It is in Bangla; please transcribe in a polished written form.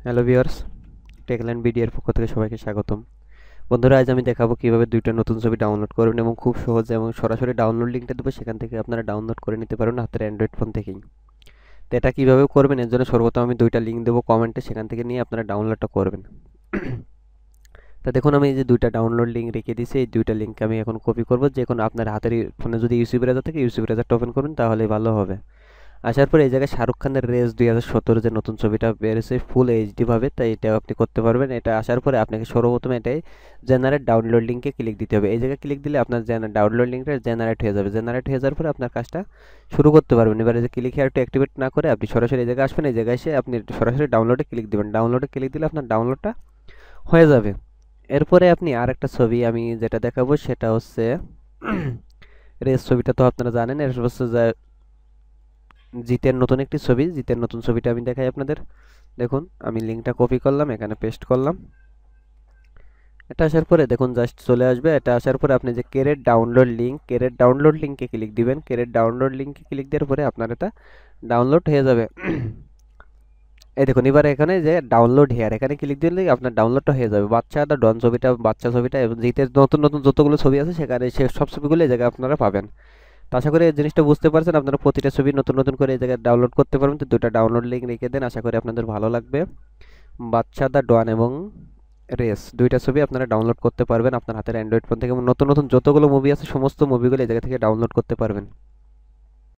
হ্যালো ভিউয়ার্স, টেকল্যান্ড বিডির পক্ষ থেকে সবাইকে স্বাগতম। বন্ধুরা, আজ আমি দেখাবো কিভাবে দুইটা নতুন ছবি ডাউনলোড করবেন এবং খুব সহজে এবং সরাসরি ডাউনলোড লিঙ্কটা দেবো, সেখান থেকে আপনারা ডাউনলোড করে নিতে পারবেন হাতের অ্যান্ড্রয়েড ফোন থেকেই। তো এটা কীভাবে করবেন এর জন্য সর্বপ্রথম আমি দুইটা লিঙ্ক দেবো কমেন্টে, সেখান থেকে নিয়ে আপনারা ডাউনলোডটা করবেন। তা দেখুন, আমি এই যে দুইটা ডাউনলোড লিঙ্ক রেখে দিয়েছি, এই দুইটা লিঙ্ক আমি এখন কপি করবো। যে কোনো আপনার হাতের ফোনে যদি ইউসি ব্রাউজার থাকে ইউসি ব্রাউজারটা ওপেন করুন, তাহলে ভালো হবে। আসার পর এই জায়গায় শাহরুখ খানের রেস 2017 যে নতুন ছবিটা বেরিয়েছে ফুল এইচডি ভাবে, তাই এটাও আপনি করতে পারবেন। এটা আসার পরে আপনাকে সর্বপ্রথম এটাই জেনারেট ডাউনলোড লিঙ্কে ক্লিক দিতে হবে। এই জায়গায় ক্লিক দিলে আপনার ডাউনলোড লিঙ্কটা জেনারেট হয়ে যাবে। জেনারেট হয়ে যাওয়ার পরে আপনার কাজটা শুরু করতে পারবেন। এবারে যে ক্লিক হেয়ারটা অ্যাক্টিভেট না করে আপনি সরাসরি এই জায়গায় আসবেন। এই জায়গায় এসে আপনি সরাসরি ডাউনলোডে ক্লিক দিবেন। ডাউনলোডে ক্লিক দিলে আপনার ডাউনলোডটা হয়ে যাবে। এরপরে আপনি আর একটা ছবি আমি যেটা দেখাবো সেটা হচ্ছে রেস ছবিটা তো আপনারা জানেন। এর হচ্ছে জিতের নতুন একটি ছবি। জিতের নতুন ছবিটা আমি দেখাই আপনাদের। দেখুন, আমি লিঙ্কটা কপি করলাম, এখানে পেস্ট করলাম। এটা আসার পরে দেখুন জাস্ট চলে আসবে। এটা আসার পরে আপনি যে ক্যারেট ডাউনলোড লিঙ্কে ক্লিক দিবেন। ক্যারেট ডাউনলোড লিঙ্কে ক্লিক দেওয়ার পরে আপনার এটা ডাউনলোড হয়ে যাবে। এই দেখুন, এবার এখানে যে ডাউনলোড হেয়ার এখানে ক্লিক দিলে আপনার ডাউনলোডটা হয়ে যাবে। বাচ্চা ছবিটা এবং জিতের নতুন নতুন যতগুলো ছবি আছে সেখানে সে সব ছবিগুলো এই জায়গায় আপনারা পাবেন। তো আশা করি এই জিনিসটা বুঝতে পারছেন। আপনারা প্রতিটা ছবি নতুন নতুন করে এই জায়গায় ডাউনলোড করতে পারবেন। তো দুটো ডাউনলোড লিঙ্ক রেখে দেন, আশা করি আপনাদের ভালো লাগবে। বাচ্চা দা ডন এবং রেস দুইটা ছবি আপনারা ডাউনলোড করতে পারবেন আপনার হাতের অ্যান্ড্রয়েড ফোন থেকে। এবং নতুন নতুন যতগুলো মুভি আছে সমস্ত মুভিগুলো এই জায়গা থেকে ডাউনলোড করতে পারবেন।